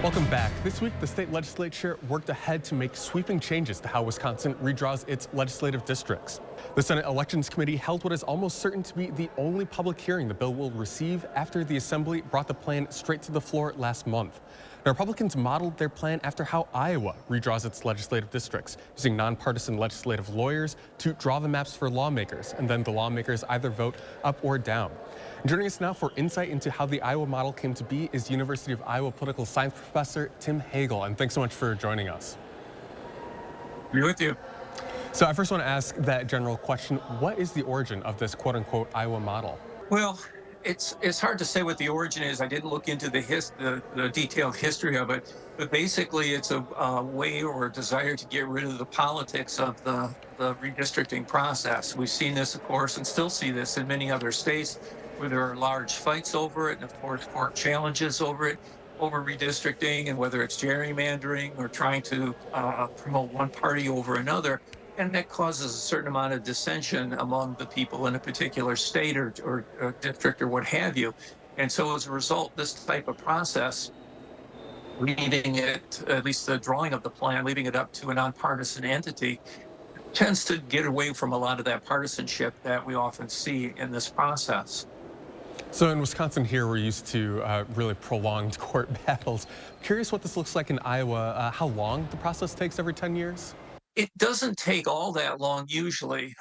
Welcome back. This week, the state legislature worked ahead to make sweeping changes to how Wisconsin redraws its legislative districts. The Senate Elections Committee held what is almost certain to be the only public hearing the bill will receive after the Assembly brought the plan straight to the floor last month. Now, Republicans modeled their plan after how Iowa redraws its legislative districts, using nonpartisan legislative lawyers to draw the maps for lawmakers, and then the lawmakers either vote up or down. Joining us now for insight into how the Iowa model came to be is University of Iowa political science professor Tim Hagel, and thanks so much for joining us. Be with you. So I first want to ask that general question: what is the origin of this quote-unquote Iowa model? Well, it's hard to say what the origin is. I didn't look into the detailed history of it, but basically it's a way or a desire to get rid of the politics of the redistricting process. We've seen this, of course, and still see this in many other states where there are large fights over it, and of course court challenges over it, over redistricting, and whether it's gerrymandering or trying to promote one party over another. And that causes a certain amount of dissension among the people in a particular state or district or what have you. And so as a result, this type of process, leaving it, at least the drawing of the plan, leaving it up to a nonpartisan entity, tends to get away from a lot of that partisanship that we often see in this process. So in Wisconsin here, we're used to really prolonged court battles. Curious what this looks like in Iowa, how long the process takes every 10 years? It doesn't take all that long usually.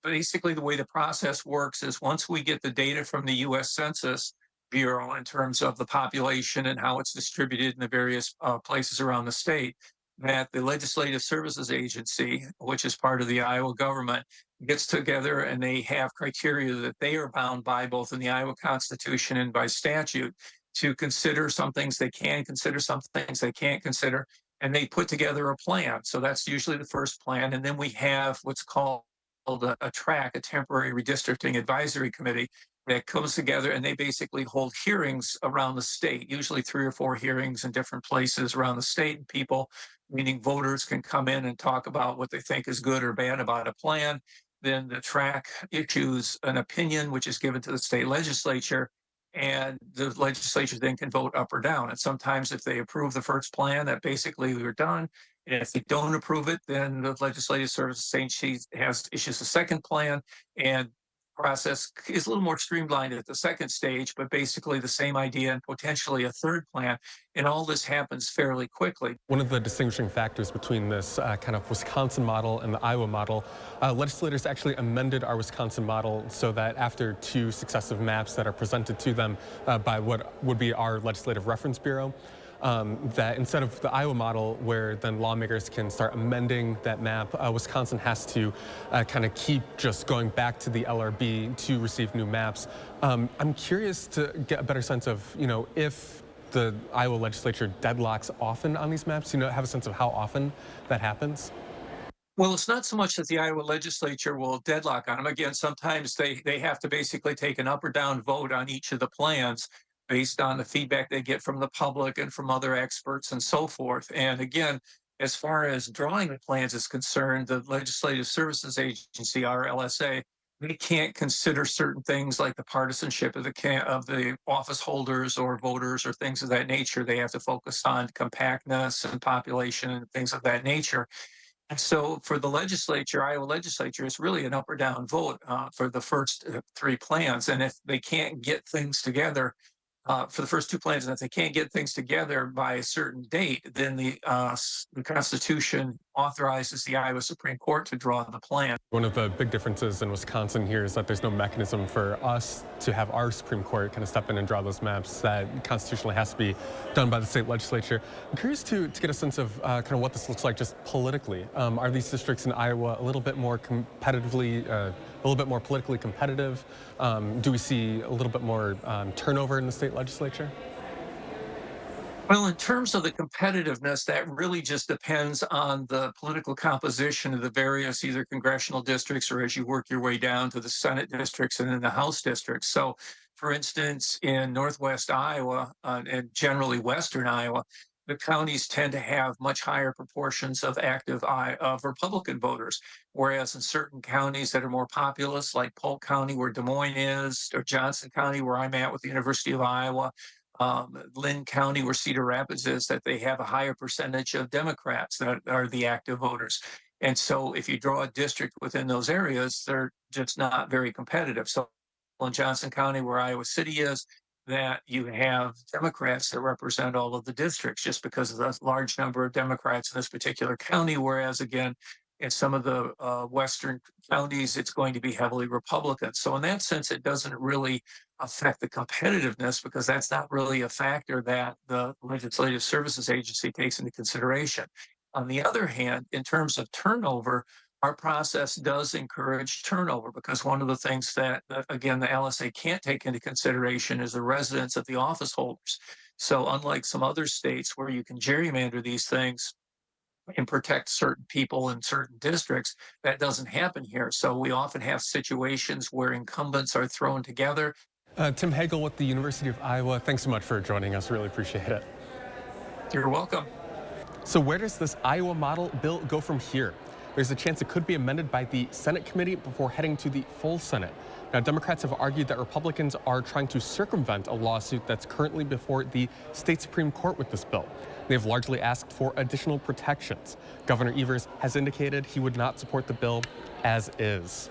Basically, the way the process works is once we get the data from the U.S. Census Bureau in terms of the population and how it's distributed in the various places around the state, that the Legislative Services Agency, which is part of the Iowa government, gets together and they have criteria that they are bound by both in the Iowa Constitution and by statute to consider some things they can consider, some things they can't consider, and they put together a plan. So that's usually the first plan. And then we have what's called a TRAC, a Temporary Redistricting Advisory Committee, that comes together and they basically hold hearings around the state, usually 3 or 4 hearings in different places around the state. And people, meaning voters, can come in and talk about what they think is good or bad about a plan. Then the TRAC issues an opinion, which is given to the state legislature, and the legislature then can vote up or down. And sometimes if they approve the first plan, that basically we're done. And if they don't approve it, then the Legislative Services Agency issues a second plan, and process is a little more streamlined at the second stage, but basically the same idea and potentially a third plan. And all this happens fairly quickly. One of the distinguishing factors between this kind of Wisconsin model and the Iowa model, legislators actually amended our Wisconsin model so that after 2 successive maps that are presented to them by what would be our Legislative Reference Bureau, that instead of the Iowa model where then lawmakers can start amending that map, Wisconsin has to kind of keep just going back to the LRB to receive new maps. I'm curious to get a better sense of, if the Iowa legislature deadlocks often on these maps, have a sense of how often that happens? Well, it's not so much that the Iowa legislature will deadlock on them. Again, sometimes they have to basically take an up or down vote on each of the plans based on the feedback they get from the public and from other experts and so forth. And again, as far as drawing the plans is concerned, the Legislative Services Agency, our LSA, they can't consider certain things like the partisanship of the office holders or voters or things of that nature. They have to focus on compactness and population and things of that nature. And so for the legislature, Iowa legislature, it's really an up or down vote for the first 3 plans. And if they can't get things together for the first 2 plans, and if they can't get things together by a certain date, then the Constitution authorizes the Iowa Supreme Court to draw the plan. One of the big differences in Wisconsin here is that there's no mechanism for us to have our Supreme Court kind of step in and draw those maps. That constitutionally has to be done by the state legislature. I'm curious to get a sense of kind of what this looks like just politically. Are these districts in Iowa a little bit more competitively, a little bit more politically competitive? Do we see a little bit more turnover in the state legislature? Well, in terms of the competitiveness, that really just depends on the political composition of the various either congressional districts or as you work your way down to the Senate districts and then the House districts. So, for instance, in Northwest Iowa and generally Western Iowa, the counties tend to have much higher proportions of of Republican voters, whereas in certain counties that are more populous, like Polk County, where Des Moines is, or Johnson County, where I'm at with the University of Iowa, Lynn County, where Cedar Rapids is, that they have a higher percentage of Democrats that are the active voters. And so if you draw a district within those areas, they're just not very competitive. So in Johnson County, where Iowa City is, that you have Democrats that represent all of the districts just because of the large number of Democrats in this particular county. Whereas again, in some of the western counties, it's going to be heavily Republican. So in that sense, it doesn't really affect the competitiveness because that's not really a factor that the Legislative Services Agency takes into consideration. On the other hand, in terms of turnover, our process does encourage turnover because one of the things that again, the LSA can't take into consideration is the residence of the office holders. So unlike some other states where you can gerrymander these things and protect certain people in certain districts, that doesn't happen here. So we often have situations where incumbents are thrown together. Tim Hagel with the University of Iowa, thanks so much for joining us. Really appreciate it. You're welcome. So where does this Iowa model bill go from here? There's a chance it could be amended by the Senate committee before heading to the full Senate. Now, Democrats have argued that Republicans are trying to circumvent a lawsuit that's currently before the state Supreme Court with this bill. They've largely asked for additional protections. Governor Evers has indicated he would not support the bill as is.